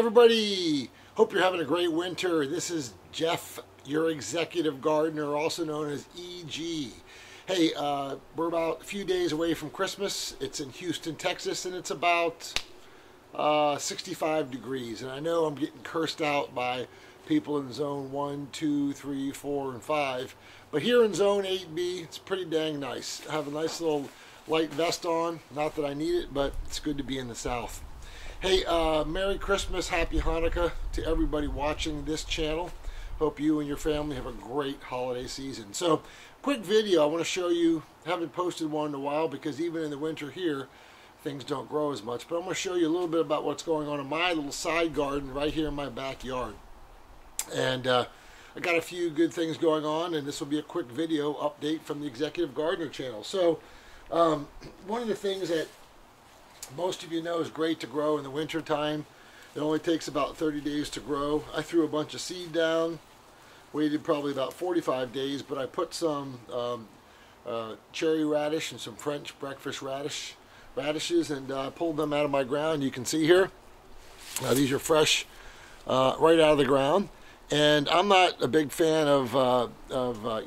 everybody, hope you're having a great winter. This is Jeff, your executive gardener, also known as EG. Hey, we're about a few days away from Christmas. It's in Houston, Texas, and it's about 65 degrees. And I know I'm getting cursed out by people in zone 1, 2, 3, 4, and 5. But here in zone 8B, it's pretty dang nice. I have a nice little light vest on. Not that I need it, but it's good to be in the South. Hey, Merry Christmas, Happy Hanukkah to everybody watching this channel. Hope you and your family have a great holiday season. So, quick video I want to show you. I haven't posted one in a while because even in the winter here, things don't grow as much. But I'm going to show you a little bit about what's going on in my little side garden right here in my backyard. And I got a few good things going on, and this will be a quick video update from the Executive Gardener channel. So, one of the things that most of you know is great to grow in the winter time. It only takes about 30 days to grow. I threw a bunch of seed down, waited probably about 45 days, but I put some cherry radish and some French breakfast radishes and pulled them out of my ground. You can see here, these are fresh right out of the ground. And I'm not a big fan of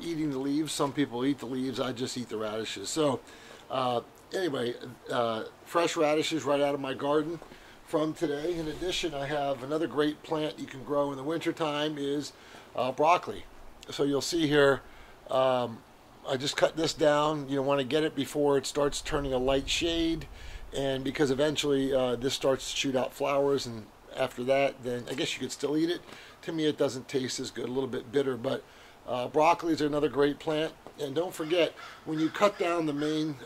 eating the leaves. Some people eat the leaves. I just eat the radishes. So anyway, fresh radishes right out of my garden from today. In addition, I have another great plant you can grow in the wintertime is broccoli. So you'll see here, I just cut this down. You want to get it before it starts turning a light shade, and because eventually this starts to shoot out flowers, and after that, then I guess you could still eat it. To me, it doesn't taste as good, a little bit bitter, but broccolis are another great plant. And don't forget, when you cut down the main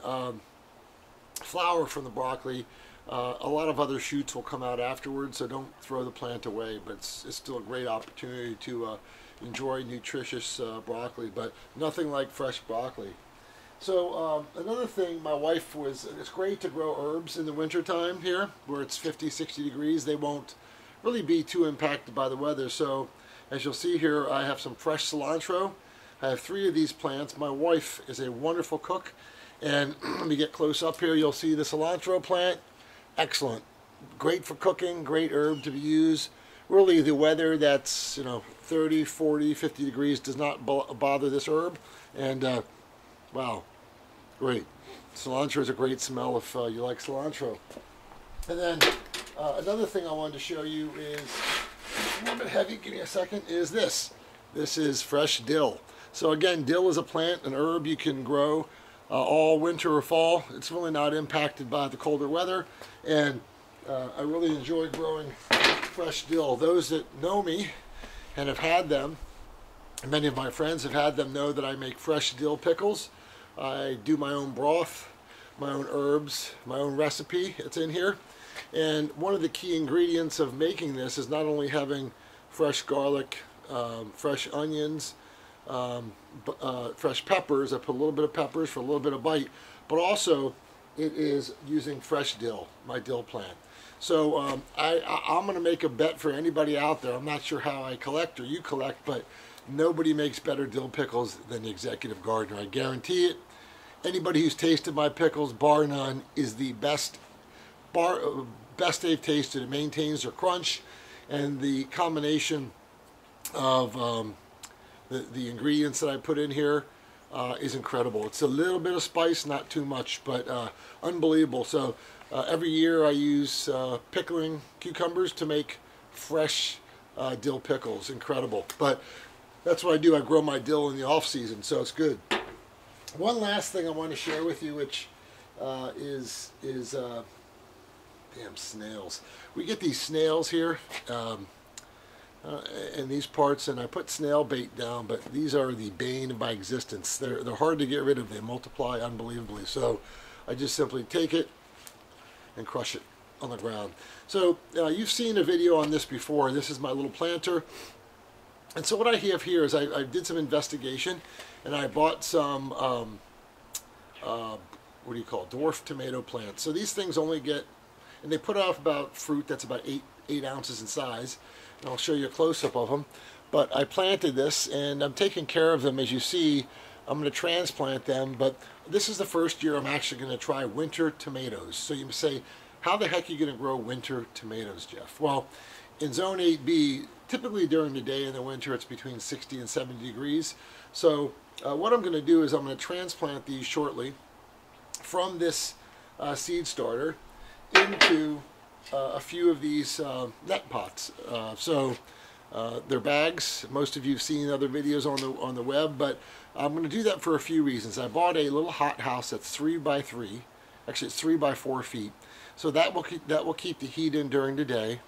flower from the broccoli, a lot of other shoots will come out afterwards, so don't throw the plant away. But it's still a great opportunity to enjoy nutritious broccoli, but nothing like fresh broccoli. So another thing, my wife it's great to grow herbs in the wintertime here, where it's 50, 60 degrees. They won't really be too impacted by the weather. So as you'll see here, I have some fresh cilantro. I have 3 of these plants. My wife is a wonderful cook, and let me get close up here. You'll see the cilantro plant. Excellent. Great for cooking, great herb to use. Really, the weather that's 30, 40, 50 degrees does not bother this herb. And wow, great. Cilantro is a great smell if you like cilantro. And then another thing I wanted to show you is a little bit heavy. Give me a second. Is this? This is fresh dill. So again, dill is a plant, an herb you can grow all winter or fall. It's really not impacted by the colder weather, and I really enjoy growing fresh dill. Those that know me and have had them, and many of my friends have had them, know that I make fresh dill pickles. I do my own broth, my own herbs, my own recipe. It's in here. And one of the key ingredients of making this is not only having fresh garlic, fresh onions, fresh peppers. I put a little bit of peppers for a little bit of bite, but also it is using fresh dill, my dill plant. So I'm going to make a bet for anybody out there. I'm not sure how I collect or you collect, but nobody makes better dill pickles than the Executive Gardener. I guarantee it. Anybody who's tasted my pickles, bar none, is the best they've tasted. It maintains their crunch, and the combination of the ingredients that I put in here is incredible. It's a little bit of spice, not too much, but unbelievable. So every year I use pickling cucumbers to make fresh dill pickles. Incredible. But that's what I do. I grow my dill in the off season, so it's good. One last thing I want to share with you, which is damn snails. We get these snails here in these parts, and I put snail bait down, but these are the bane of my existence. They're hard to get rid of. They multiply unbelievably. So I just simply take it and crush it on the ground. So you've seen a video on this before. This is my little planter. And so what I have here is I did some investigation, and I bought some what do you call it? Dwarf tomato plants. So these things only get, and they put off about fruit that's about 8 ounces in size. And I'll show you a close-up of them. But I planted this, and I'm taking care of them. As you see, I'm going to transplant them, but this is the first year I'm actually going to try winter tomatoes. So you say, how the heck are you going to grow winter tomatoes, Jeff? Well, in Zone 8B, typically during the day in the winter, it's between 60 and 70 degrees. So what I'm going to do is I'm going to transplant these shortly from this seed starter into a few of these net pots. They're bags. Most of you have seen other videos on the web, but I'm going to do that for a few reasons. I bought a little hothouse that's 3x3. Actually, it's 3x4 feet. So that will keep the heat in during the day.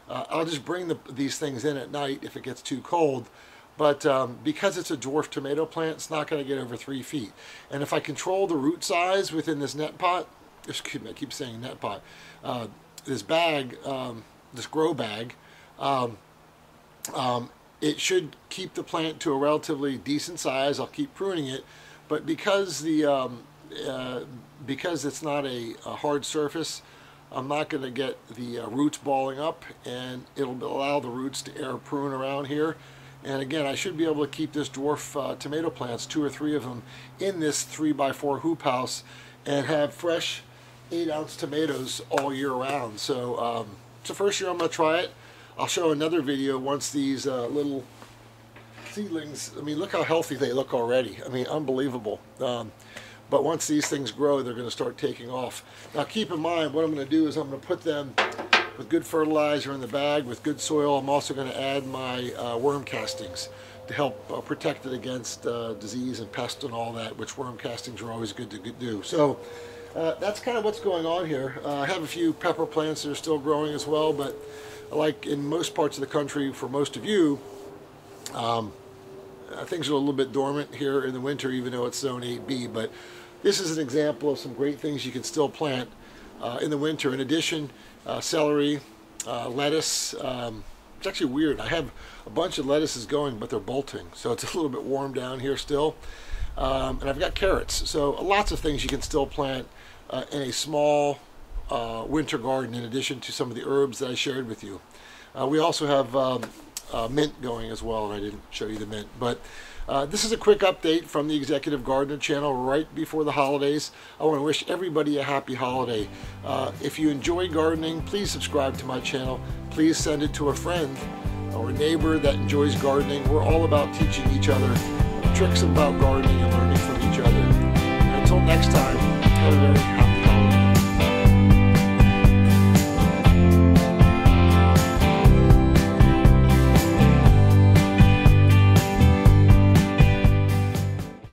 I'll just bring these things in at night if it gets too cold. But because it's a dwarf tomato plant, it's not going to get over 3 feet. And if I control the root size within this net pot, excuse me, I keep saying net pot, this bag, this grow bag, it should keep the plant to a relatively decent size. I'll keep pruning it, but because it's not a hard surface, I'm not going to get the roots balling up, and it'll allow the roots to air prune around here. And again, I should be able to keep this dwarf tomato plants, 2 or 3 of them, in this 3x4 hoop house and have fresh 8-ounce tomatoes all year round. So it's the first year I'm going to try it. I'll show another video once these little seedlings, I mean, look how healthy they look already. I mean, unbelievable. But once these things grow, they're going to start taking off. Now keep in mind, what I'm going to do is I'm going to put them with good fertilizer in the bag, with good soil. I'm also going to add my worm castings to help protect it against disease and pest and all that, which worm castings are always good to do. So that's kind of what's going on here. I have a few pepper plants that are still growing as well, but like in most parts of the country, for most of you, things are a little bit dormant here in the winter, even though it's Zone 8B. But this is an example of some great things you can still plant in the winter. In addition, celery, lettuce. It's actually weird. I have a bunch of lettuces going, but they're bolting, so it's a little bit warm down here still. And I've got carrots. So lots of things you can still plant in a small winter garden, in addition to some of the herbs that I shared with you. We also have mint going as well, and I didn't show you the mint. But this is a quick update from the Executive Gardener channel right before the holidays. I want to wish everybody a happy holiday. If you enjoy gardening, please subscribe to my channel. Please send it to a friend or a neighbor that enjoys gardening. We're all about teaching each other tricks about gardening and learning from each other. And until next time, have a very happy